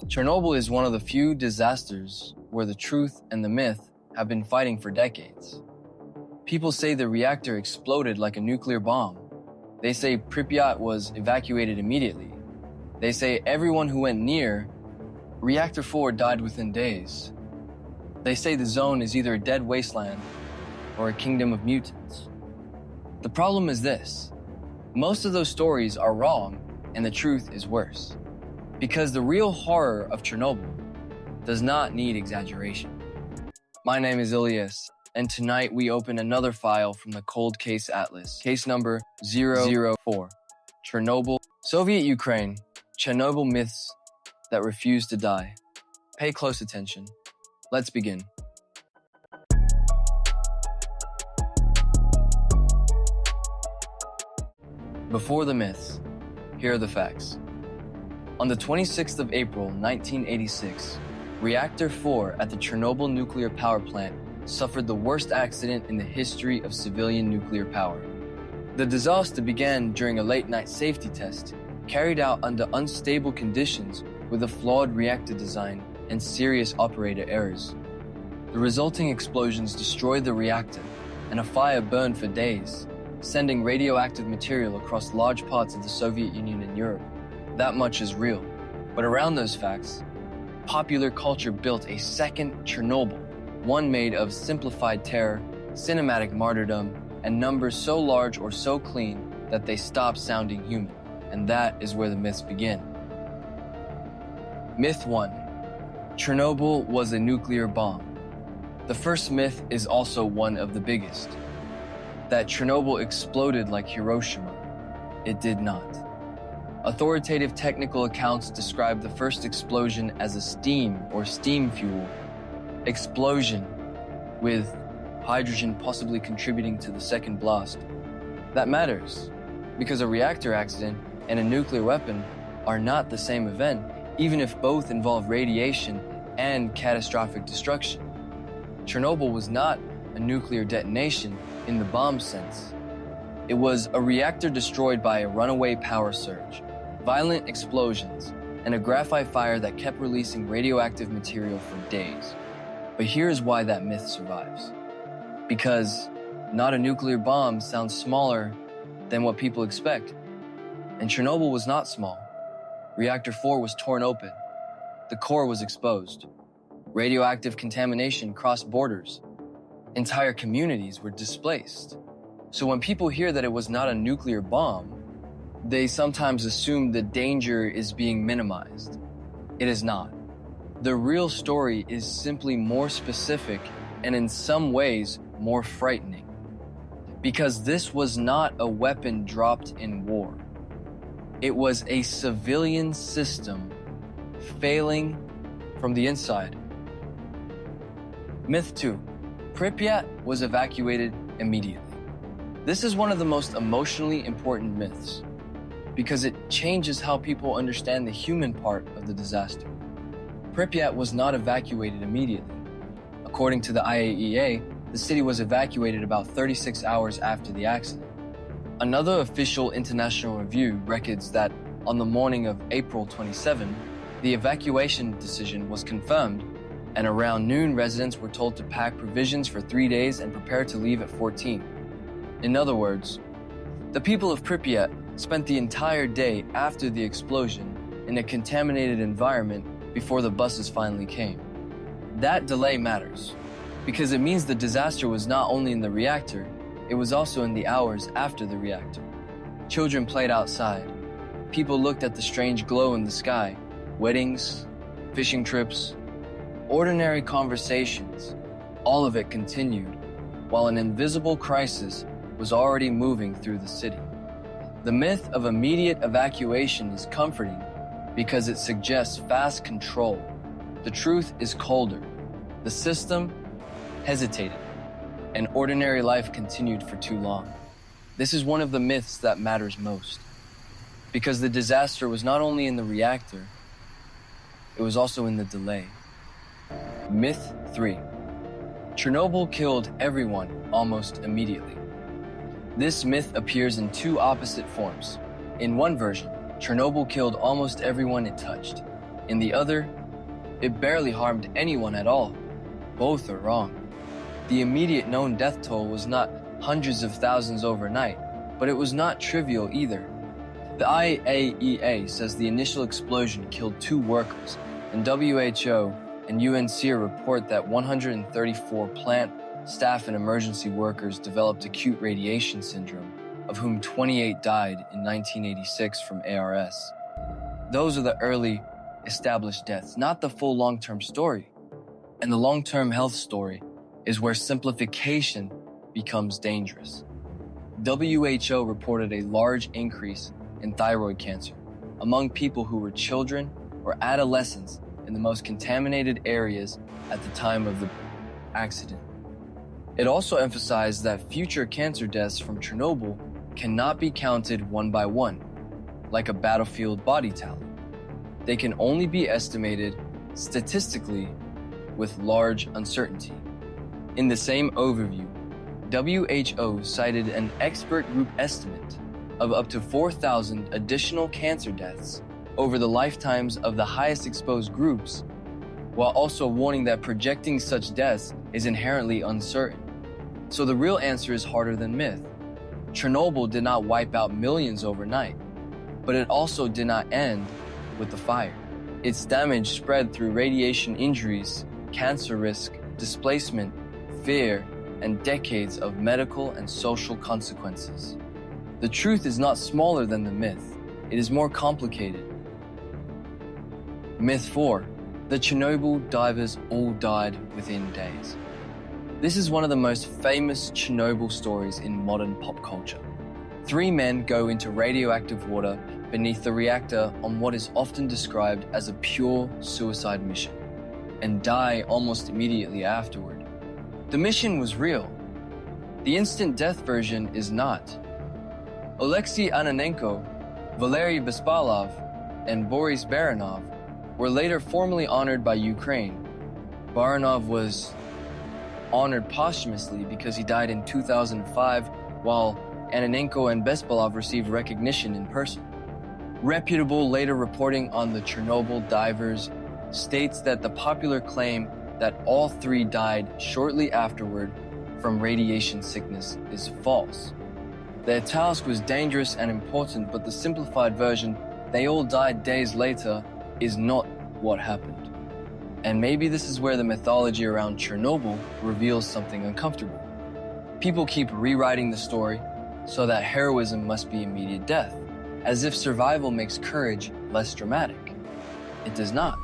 Chernobyl is one of the few disasters where the truth and the myth have been fighting for decades. People say the reactor exploded like a nuclear bomb. They say Pripyat was evacuated immediately. They say everyone who went near Reactor 4 died within days. They say the zone is either a dead wasteland or a kingdom of mutants. The problem is this: most of those stories are wrong and the truth is worse. Because the real horror of Chernobyl does not need exaggeration. My name is Ilyas, and tonight we open another file from the Cold Case Atlas, case number 004, Chernobyl, Soviet Ukraine, Chernobyl myths that refuse to die. Pay close attention. Let's begin. Before the myths, here are the facts. On the 26th of April, 1986, Reactor 4 at the Chernobyl nuclear power plant suffered the worst accident in the history of civilian nuclear power. The disaster began during a late-night safety test, carried out under unstable conditions with a flawed reactor design and serious operator errors. The resulting explosions destroyed the reactor, and a fire burned for days, sending radioactive material across large parts of the Soviet Union and Europe. That much is real. But around those facts, popular culture built a second Chernobyl, one made of simplified terror, cinematic martyrdom, and numbers so large or so clean that they stop sounding human. And that is where the myths begin. Myth 1. Chernobyl was a nuclear bomb. The first myth is also one of the biggest. That Chernobyl exploded like Hiroshima. It did not. Authoritative technical accounts describe the first explosion as a steam or steam fuel explosion, with hydrogen possibly contributing to the second blast. That matters, because a reactor accident and a nuclear weapon are not the same event, even if both involve radiation and catastrophic destruction. Chernobyl was not a nuclear detonation in the bomb sense. It was a reactor destroyed by a runaway power surge, violent explosions, and a graphite fire that kept releasing radioactive material for days. But here's why that myth survives. Because not a nuclear bomb sounds smaller than what people expect. And Chernobyl was not small. Reactor 4 was torn open. The core was exposed. Radioactive contamination crossed borders. Entire communities were displaced. So when people hear that it was not a nuclear bomb, they sometimes assume the danger is being minimized. It is not. The real story is simply more specific and in some ways more frightening. Because this was not a weapon dropped in war. It was a civilian system failing from the inside. Myth 2. Pripyat was evacuated immediately. This is one of the most emotionally important myths because it changes how people understand the human part of the disaster. Pripyat was not evacuated immediately. According to the IAEA, the city was evacuated about 36 hours after the accident. Another official international review records that on the morning of April 27, the evacuation decision was confirmed, and around noon residents were told to pack provisions for 3 days and prepare to leave at 14. In other words, the people of Pripyat spent the entire day after the explosion in a contaminated environment before the buses finally came. That delay matters, because it means the disaster was not only in the reactor, it was also in the hours after the reactor. Children played outside. People looked at the strange glow in the sky. Weddings, fishing trips, ordinary conversations, all of it continued, while an invisible crisis was already moving through the city. The myth of immediate evacuation is comforting because it suggests fast control. The truth is colder. The system hesitated, and ordinary life continued for too long. This is one of the myths that matters most, because the disaster was not only in the reactor, it was also in the delay. Myth 3. Chernobyl killed everyone almost immediately. This myth appears in two opposite forms. In one version, Chernobyl killed almost everyone it touched. In the other, it barely harmed anyone at all. Both are wrong. The immediate known death toll was not hundreds of thousands overnight, but it was not trivial either. The IAEA says the initial explosion killed 2 workers, and WHO and UNCER report that 134 plant, staff, and emergency workers developed acute radiation syndrome, of whom 28 died in 1986 from ARS. Those are the early, established deaths, not the full long-term story. And the long-term health story is where simplification becomes dangerous. WHO reported a large increase in thyroid cancer among people who were children or adolescents in the most contaminated areas at the time of the accident. It also emphasized that future cancer deaths from Chernobyl cannot be counted one by one, like a battlefield body tally. They can only be estimated statistically with large uncertainty. In the same overview, WHO cited an expert group estimate of up to 4,000 additional cancer deaths over the lifetimes of the highest exposed groups, while also warning that projecting such deaths is inherently uncertain. So the real answer is harder than myth. Chernobyl did not wipe out millions overnight, but it also did not end with the fire. Its damage spread through radiation injuries, cancer risk, displacement, fear, and decades of medical and social consequences. The truth is not smaller than the myth. It is more complicated. Myth 4. The Chernobyl divers all died within days. This is one of the most famous Chernobyl stories in modern pop culture. 3 men go into radioactive water beneath the reactor on what is often described as a pure suicide mission, and die almost immediately afterward. The mission was real. The instant death version is not. Alexei Ananenko, Valery Bespalov, and Boris Baranov were later formally honored by Ukraine. Baranov was honored posthumously because he died in 2005, while Ananenko and Bespalov received recognition in person. Reputable later reporting on the Chernobyl divers states that the popular claim that all 3 died shortly afterward from radiation sickness is false. The task was dangerous and important, but the simplified version, they all died days later, is not what happened. And maybe this is where the mythology around Chernobyl reveals something uncomfortable. People keep rewriting the story so that heroism must be immediate death, as if survival makes courage less dramatic. It does not.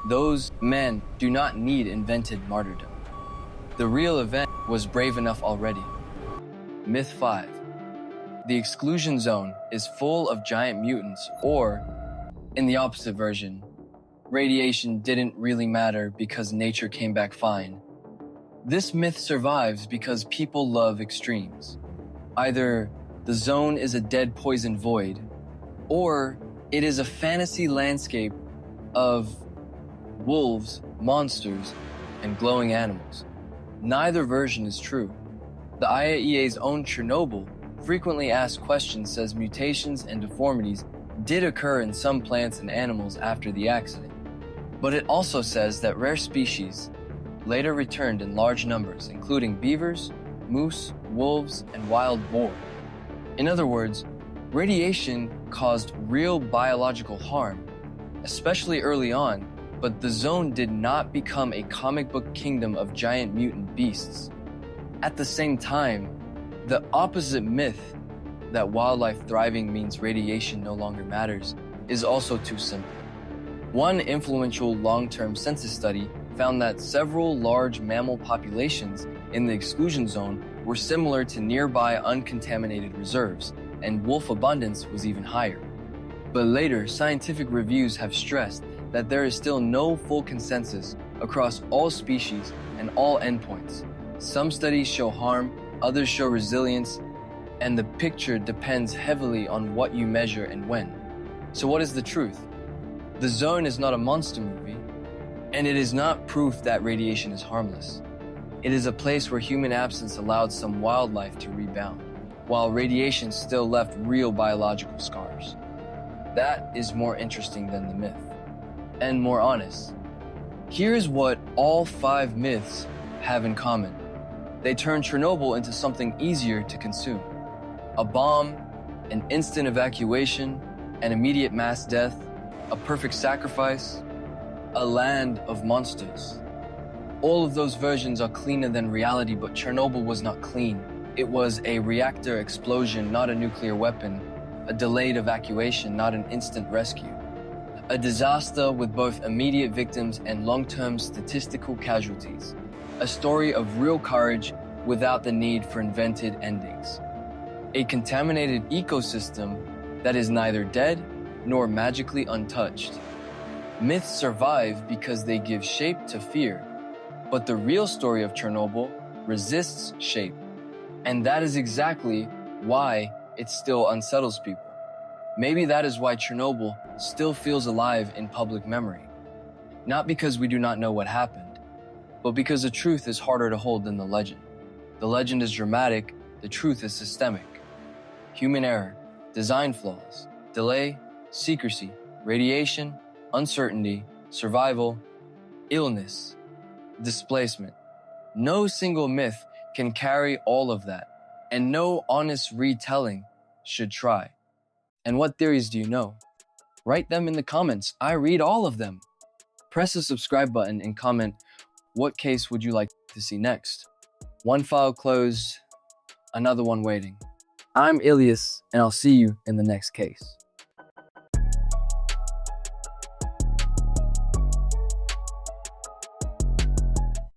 Those men do not need invented martyrdom. The real event was brave enough already. Myth 5. The exclusion zone is full of giant mutants, or, in the opposite version, radiation didn't really matter because nature came back fine. This myth survives because people love extremes. Either the zone is a dead poison void, or it is a fantasy landscape of wolves, monsters, and glowing animals. Neither version is true. The IAEA's own Chernobyl frequently asked questions says mutations and deformities did occur in some plants and animals after the accident. But it also says that rare species later returned in large numbers, including beavers, moose, wolves, and wild boar. In other words, radiation caused real biological harm, especially early on, but the zone did not become a comic book kingdom of giant mutant beasts. At the same time, the opposite myth that wildlife thriving means radiation no longer matters is also too simple. One influential long-term census study found that several large mammal populations in the exclusion zone were similar to nearby uncontaminated reserves, and wolf abundance was even higher. But later, scientific reviews have stressed that there is still no full consensus across all species and all endpoints. Some studies show harm, others show resilience, and the picture depends heavily on what you measure and when. So what is the truth? The zone is not a monster movie, and it is not proof that radiation is harmless. It is a place where human absence allowed some wildlife to rebound, while radiation still left real biological scars. That is more interesting than the myth. and more honest. Here's what all 5 myths have in common. They turn Chernobyl into something easier to consume. A bomb, an instant evacuation, an immediate mass death, a perfect sacrifice, a land of monsters. All of those versions are cleaner than reality, but Chernobyl was not clean. It was a reactor explosion, not a nuclear weapon, a delayed evacuation, not an instant rescue. A disaster with both immediate victims and long-term statistical casualties. A story of real courage without the need for invented endings. A contaminated ecosystem that is neither dead nor magically untouched. Myths survive because they give shape to fear, but the real story of Chernobyl resists shape. And that is exactly why it still unsettles people. Maybe that is why Chernobyl still feels alive in public memory. Not because we do not know what happened, but because the truth is harder to hold than the legend. The legend is dramatic, the truth is systemic. Human error, design flaws, delay, secrecy, radiation, uncertainty, survival, illness, displacement. No single myth can carry all of that, and no honest retelling should try. And what theories do you know? Write them in the comments. I read all of them. Press the subscribe button and comment, what case would you like to see next? One file closed, another one waiting. I'm Ilias, and I'll see you in the next case.